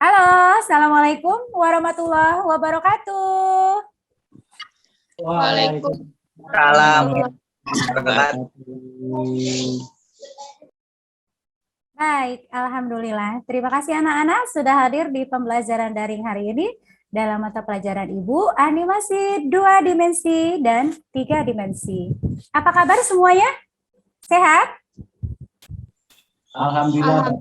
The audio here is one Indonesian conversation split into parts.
Halo, Assalamualaikum warahmatullahi wabarakatuh. Waalaikumsalam warahmatullahi Baik, Alhamdulillah. Terima kasih anak-anak sudah hadir di pembelajaran daring hari ini dalam mata pelajaran Ibu, animasi 2 dimensi dan 3 dimensi. Apa kabar semuanya? Sehat? Alhamdulillah.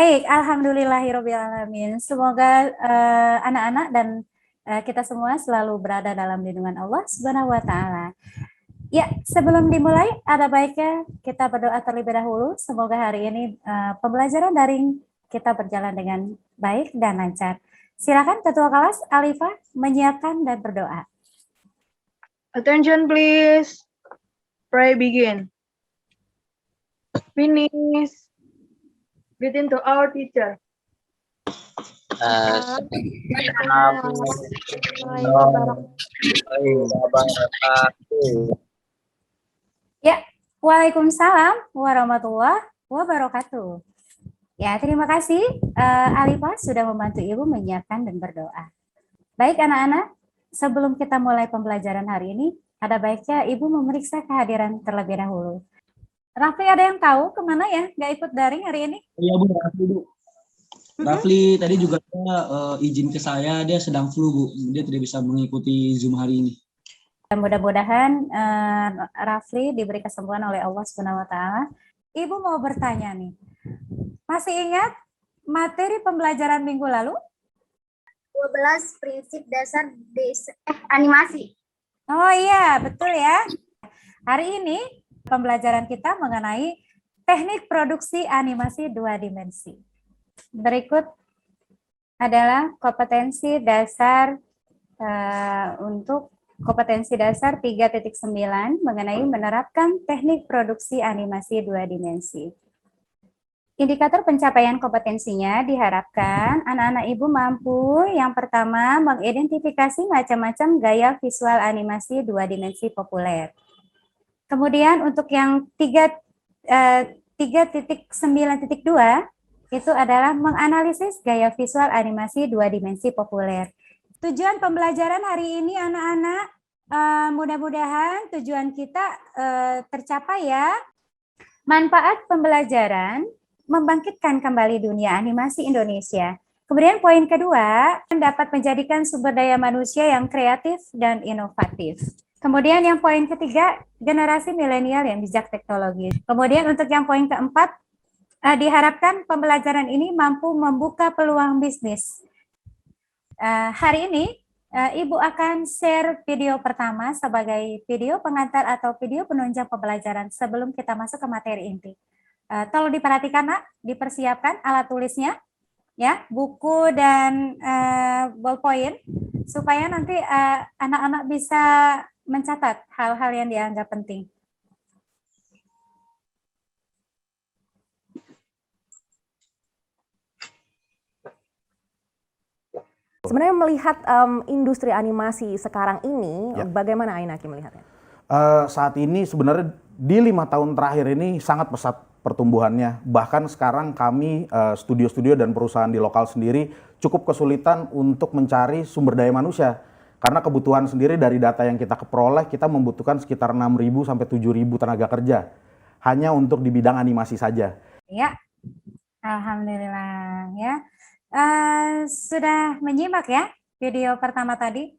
Baik, alhamdulillahirobbilalamin. Semoga anak-anak dan kita semua selalu berada dalam lindungan Allah Subhanahu wa taala. Ya, sebelum dimulai ada baiknya kita berdoa terlebih dahulu. Semoga hari ini pembelajaran daring kita berjalan dengan baik dan lancar. Silakan Ketua Kelas Alifah menyiapkan dan berdoa. Attention please. Pray begin. Finish. Greeting to our teacher. Ya, Waalaikumsalam warahmatullahi wabarakatuh. Ya, terima kasih Alifah sudah membantu Ibu menyiapkan dan berdoa. Baik anak-anak, sebelum kita mulai pembelajaran hari ini, ada baiknya Ibu memeriksa kehadiran terlebih dahulu. Rafli ada yang tahu kemana ya nggak ikut daring hari ini? Iya Bu, Rafli Bu. Rafli tadi juga izin ke saya, dia sedang flu Bu, dia tidak bisa mengikuti Zoom hari ini. Mudah-mudahan Rafli diberi kesembuhan oleh Allah Subhanahu wa taala. Ibu mau bertanya nih. Masih ingat materi pembelajaran minggu lalu? 12 prinsip dasar animasi. Oh iya, betul ya. Hari ini pembelajaran kita mengenai teknik produksi animasi 2 dimensi. Berikut adalah kompetensi dasar untuk kompetensi dasar 3.9 mengenai menerapkan teknik produksi animasi 2 dimensi. Indikator pencapaian kompetensinya diharapkan anak-anak Ibu mampu yang pertama mengidentifikasi macam-macam gaya visual animasi 2 dimensi populer. Kemudian untuk yang 3.9.2 itu adalah menganalisis gaya visual animasi 2 dimensi populer. Tujuan pembelajaran hari ini anak-anak, mudah-mudahan tujuan kita tercapai ya. Manfaat pembelajaran membangkitkan kembali dunia animasi Indonesia. Kemudian poin kedua, dapat menjadikan sumber daya manusia yang kreatif dan inovatif. Kemudian yang poin ketiga, generasi milenial yang bijak teknologi. Kemudian untuk yang poin keempat, diharapkan pembelajaran ini mampu membuka peluang bisnis. Hari ini, Ibu akan share video pertama sebagai video pengantar atau video penunjang pembelajaran sebelum kita masuk ke materi inti. Tolong diperhatikan, Nak, dipersiapkan alat tulisnya, ya, buku dan ballpoint, supaya nanti anak-anak bisa mencatat hal-hal yang dianggap penting. Sebenarnya melihat industri animasi sekarang ini, bagaimana Ainaki melihatnya? Saat ini sebenarnya di 5 tahun terakhir ini sangat pesat pertumbuhannya. Bahkan sekarang kami studio-studio dan perusahaan di lokal sendiri cukup kesulitan untuk mencari sumber daya manusia. Karena kebutuhan sendiri dari data yang kita peroleh, kita membutuhkan sekitar 6.000 sampai 7.000 tenaga kerja. Hanya untuk di bidang animasi saja. Ya, alhamdulillah ya. Sudah menyimak ya video pertama tadi?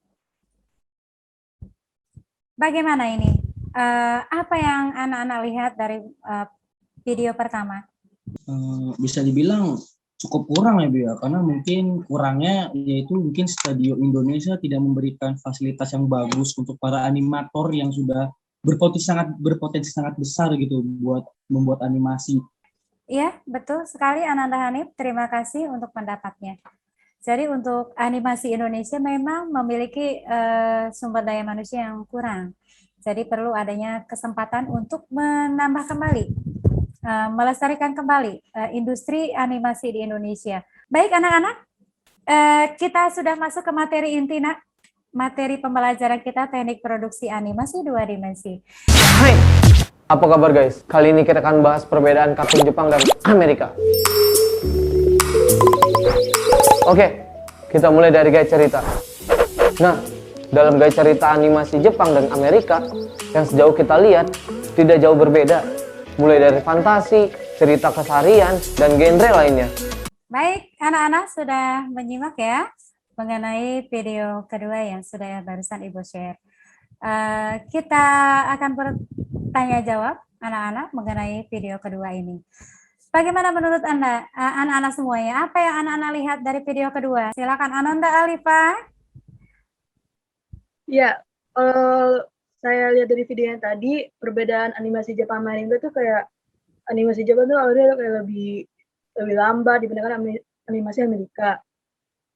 Bagaimana ini? Apa yang anak-anak lihat dari video pertama? Bisa dibilang cukup kurang ya Bu ya, karena mungkin kurangnya yaitu mungkin Studio Indonesia tidak memberikan fasilitas yang bagus untuk para animator yang sudah berpotensi sangat besar gitu buat membuat animasi. Iya, betul sekali Ananda Hanif, terima kasih untuk pendapatnya. Jadi untuk animasi Indonesia memang memiliki sumber daya manusia yang kurang. Jadi perlu adanya kesempatan untuk menambah kembali, melestarikan kembali industri animasi di Indonesia. Baik anak-anak, kita sudah masuk ke materi inti, Nak. Materi pembelajaran kita teknik produksi animasi 2 dimensi. Hai, apa kabar guys? Kali ini kita akan bahas perbedaan kartun Jepang dan Amerika. Oke, kita mulai dari gaya cerita. Nah, dalam gaya cerita animasi Jepang dan Amerika, yang sejauh kita lihat, tidak jauh berbeda. Mulai dari fantasi, cerita keseharian, dan genre lainnya. Baik, anak-anak sudah menyimak ya mengenai video kedua yang sudah barusan Ibu share. Kita akan bertanya jawab anak-anak mengenai video kedua ini. Bagaimana menurut Anda, anak-anak semuanya? Apa yang anak-anak lihat dari video kedua? Silakan Ananda Alifa. Ya, saya lihat dari video yang tadi, perbedaan animasi Jepang sama Amerika tuh kayak animasi Jepang tuh awalnya kayak lebih lambat dibandingkan animasi Amerika.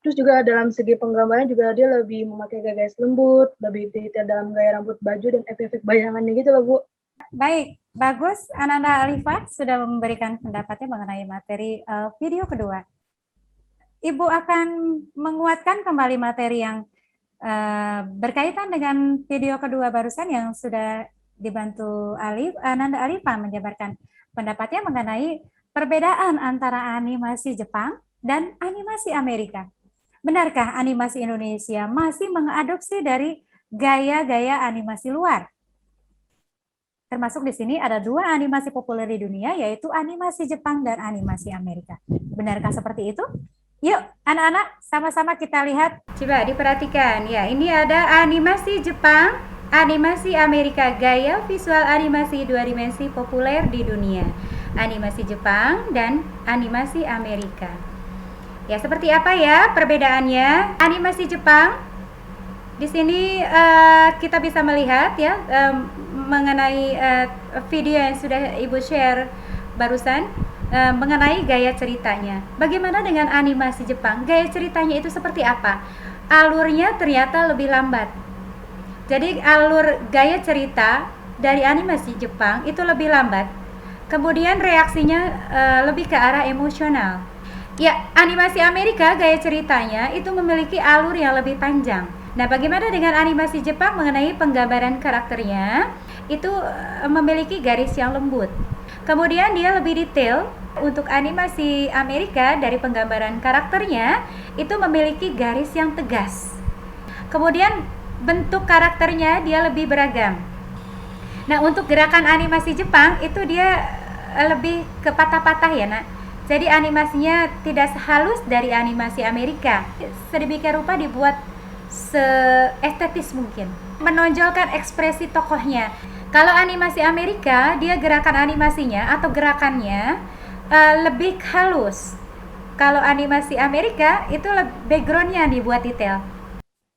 Terus juga dalam segi penggambaran juga dia lebih memakai gaya lembut, lebih detail dalam gaya rambut baju dan efek-efek bayangannya gitu loh, Bu. Baik, bagus. Ananda Alifa sudah memberikan pendapatnya mengenai materi video kedua. Ibu akan menguatkan kembali materi yang berkaitan dengan video kedua barusan yang sudah dibantu Ananda Alifa menjabarkan pendapatnya mengenai perbedaan antara animasi Jepang dan animasi Amerika. Benarkah animasi Indonesia masih mengadopsi dari gaya-gaya animasi luar? Termasuk di sini ada dua animasi populer di dunia, yaitu animasi Jepang dan animasi Amerika. Benarkah seperti itu? Yuk, anak-anak, sama-sama kita lihat. Coba diperhatikan. Ya, ini ada animasi Jepang, animasi Amerika, gaya visual animasi dua dimensi populer di dunia. Animasi Jepang dan animasi Amerika. Ya, seperti apa ya perbedaannya? Animasi Jepang, di sini kita bisa melihat ya mengenai video yang sudah Ibu share barusan mengenai gaya ceritanya. Bagaimana dengan animasi Jepang? Gaya ceritanya itu seperti apa? Alurnya ternyata lebih lambat. Jadi alur gaya cerita dari animasi Jepang itu lebih lambat. Kemudian reaksinya lebih ke arah emosional. Ya, animasi Amerika gaya ceritanya itu memiliki alur yang lebih panjang. Nah, bagaimana dengan animasi Jepang mengenai penggambaran karakternya? Itu memiliki garis yang lembut. Kemudian dia lebih detail. Untuk animasi Amerika dari penggambaran karakternya itu memiliki garis yang tegas. Kemudian bentuk karakternya dia lebih beragam. Nah, untuk gerakan animasi Jepang itu dia lebih ke patah-patah ya, Nak. Jadi animasinya tidak sehalus dari animasi Amerika. Sedemikian rupa dibuat seestetis mungkin, menonjolkan ekspresi tokohnya. Kalau animasi Amerika, dia gerakan animasinya atau gerakannya lebih halus. Kalau animasi Amerika itu backgroundnya dibuat detail.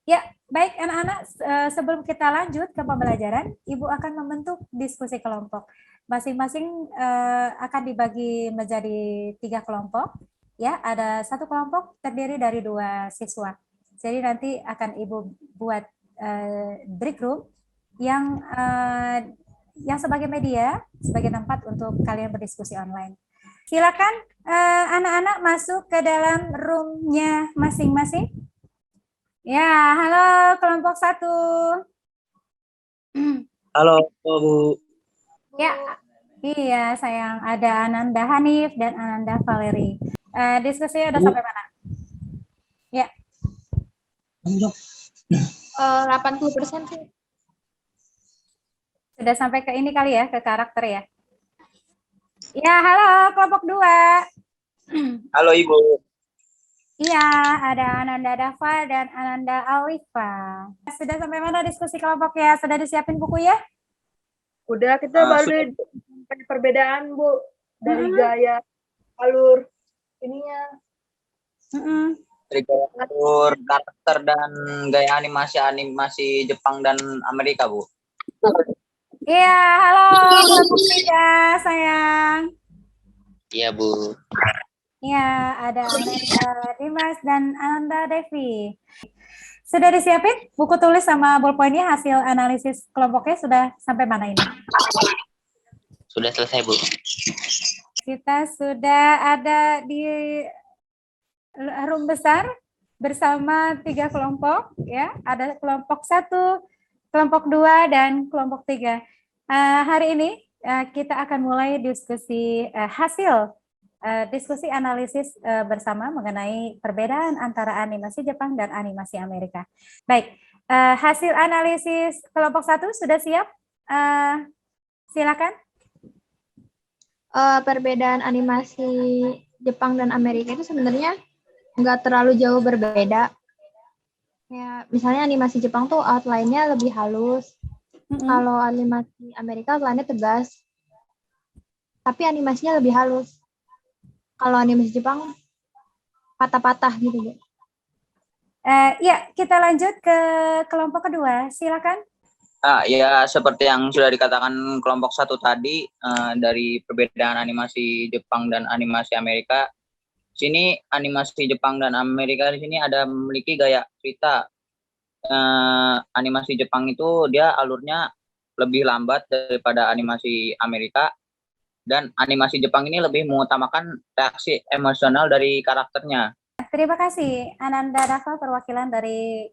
Ya, baik anak-anak, sebelum kita lanjut ke pembelajaran, Ibu akan membentuk diskusi kelompok. Masing-masing akan dibagi menjadi 3 kelompok. Ya, ada satu kelompok terdiri dari 2 siswa. Jadi nanti akan Ibu buat break room yang sebagai media, sebagai tempat untuk kalian berdiskusi online. Silakan anak-anak masuk ke dalam roomnya masing-masing. Ya, halo kelompok 1. Halo, Bu. Ya, iya sayang. Ada Ananda Hanif dan Ananda Valeri. Diskusinya udah sampai mana? Ya. 80% sih. Sudah sampai ke ini kali ya, ke karakter ya. Ya, halo kelompok 2. Halo, Ibu. Iya, ada Ananda Dava dan Ananda Alifa. Sudah sampai mana diskusi kelompoknya? Sudah disiapin buku ya? Udah, kita baru perbedaan, Bu, dari gaya alur ininya. Dari gaya alur karakter dan gaya animasi Jepang dan Amerika, Bu. Iya, halo kelompok 3, sayang. Iya, Bu. Iya, ada Ananda Dimas dan Ananda Devi. Sudah disiapin buku tulis sama ballpointnya, hasil analisis kelompoknya sudah sampai mana ini? Sudah selesai, Bu. Kita sudah ada di room besar bersama 3 kelompok, ya. Ada kelompok 1, kelompok 2, dan kelompok 3. Hari ini kita akan mulai diskusi hasil diskusi analisis bersama mengenai perbedaan antara animasi Jepang dan animasi Amerika. Baik, hasil analisis kelompok 1 sudah siap? Silakan. Perbedaan animasi Jepang dan Amerika itu sebenarnya nggak terlalu jauh berbeda. Ya, misalnya animasi Jepang tuh outline-nya lebih halus. Kalau animasi Amerika outline-nya tegas. Tapi animasinya lebih halus. Kalau animasi Jepang patah-patah gitu, Bu. Ya, kita lanjut ke kelompok kedua. Silakan. Ya, seperti yang sudah dikatakan kelompok 1 tadi, dari perbedaan animasi Jepang dan animasi Amerika. Sini animasi Jepang dan Amerika di sini ada memiliki gaya cerita. Animasi Jepang itu dia alurnya lebih lambat daripada animasi Amerika. Dan animasi Jepang ini lebih mengutamakan reaksi emosional dari karakternya. Terima kasih, Ananda Dava, perwakilan dari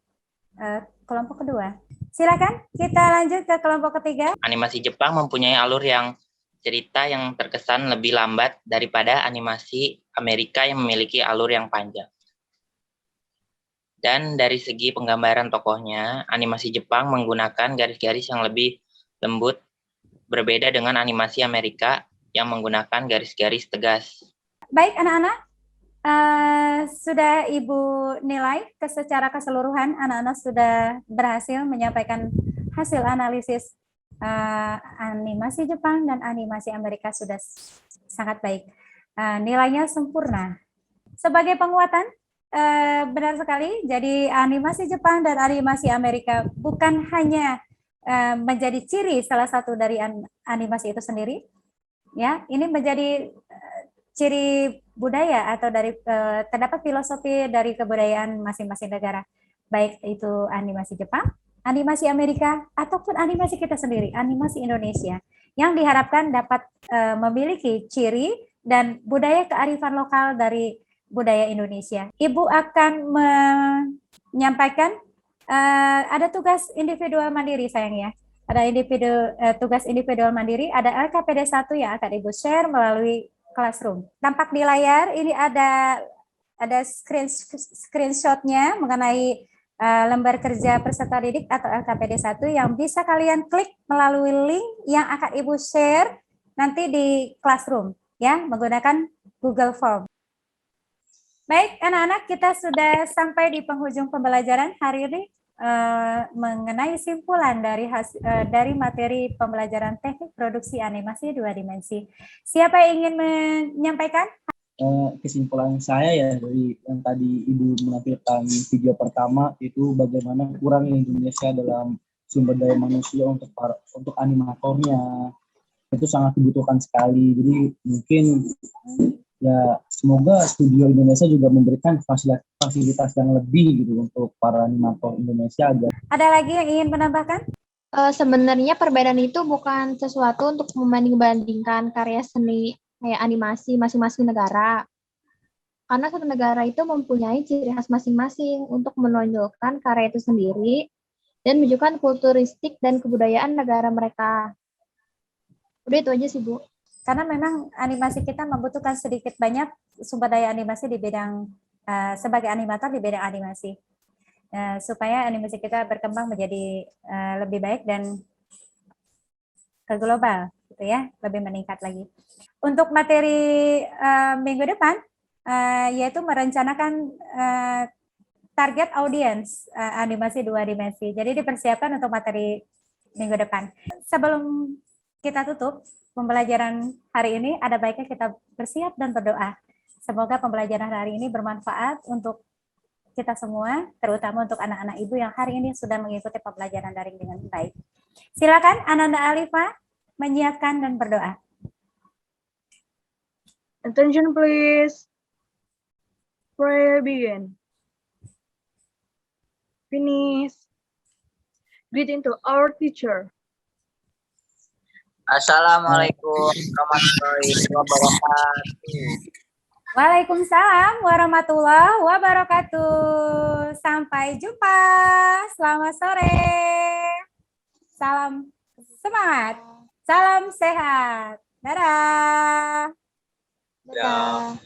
kelompok kedua. Silakan, kita lanjut ke kelompok ketiga. Animasi Jepang mempunyai alur yang cerita yang terkesan lebih lambat daripada animasi Amerika yang memiliki alur yang panjang. Dan dari segi penggambaran tokohnya, animasi Jepang menggunakan garis-garis yang lebih lembut, berbeda dengan animasi Amerika yang menggunakan garis-garis tegas. Baik, anak-anak, sudah Ibu nilai secara keseluruhan, anak-anak sudah berhasil menyampaikan hasil analisis animasi Jepang dan animasi Amerika sudah sangat baik. Nilainya sempurna. Sebagai penguatan, benar sekali, jadi animasi Jepang dan animasi Amerika bukan hanya menjadi ciri salah satu dari animasi itu sendiri, ya, ini menjadi ciri budaya atau dari terdapat filosofi dari kebudayaan masing-masing negara, baik itu animasi Jepang, animasi Amerika, ataupun animasi kita sendiri, animasi Indonesia, yang diharapkan dapat memiliki ciri dan budaya kearifan lokal dari budaya Indonesia. Ibu akan menyampaikan ada tugas individual mandiri, sayang ya. Ada tugas individual mandiri, ada LKPD 1 yang akan Ibu share melalui Classroom. Tampak di layar ini ada screenshot-nya mengenai lembar kerja peserta didik atau LKPD 1 yang bisa kalian klik melalui link yang akan Ibu share nanti di Classroom ya, menggunakan Google Form. Baik, anak-anak, kita sudah sampai di penghujung pembelajaran hari ini mengenai simpulan dari materi pembelajaran teknik produksi animasi 2 dimensi. Siapa yang ingin menyampaikan? Kesimpulan saya ya dari yang tadi Ibu menampilkan video pertama itu bagaimana kurangnya Indonesia dalam sumber daya manusia untuk animatornya itu sangat dibutuhkan sekali. Jadi mungkin ya semoga studio Indonesia juga memberikan fasilitas yang lebih gitu untuk para animator Indonesia agar. Ada lagi yang ingin menambahkan? Sebenarnya perbedaan itu bukan sesuatu untuk membanding-bandingkan karya seni kayak animasi masing-masing negara. Karena satu negara itu mempunyai ciri khas masing-masing untuk menonjolkan karya itu sendiri dan menunjukkan kulturistik dan kebudayaan negara mereka. Udah itu aja sih, Bu. Karena memang animasi kita membutuhkan sedikit banyak sumber daya animasi di bidang sebagai animator di bidang animasi supaya animasi kita berkembang menjadi lebih baik dan ke global gitu ya, lebih meningkat lagi. Untuk materi minggu depan yaitu merencanakan target audiens animasi 2 dimensi. Jadi dipersiapkan untuk materi minggu depan. Sebelum kita tutup pembelajaran hari ini, ada baiknya kita bersiap dan berdoa. Semoga pembelajaran hari ini bermanfaat untuk kita semua, terutama untuk anak-anak ibu yang hari ini sudah mengikuti pembelajaran daring dengan baik. Silakan Ananda Alifa menyiapkan dan berdoa. Attention please. Prayer begin. Finish. Greeting to our teacher. Assalamualaikum warahmatullahi wabarakatuh. Waalaikumsalam warahmatullahi wabarakatuh. Sampai jumpa. Selamat sore. Salam semangat. Salam sehat. Dadah. Dadah.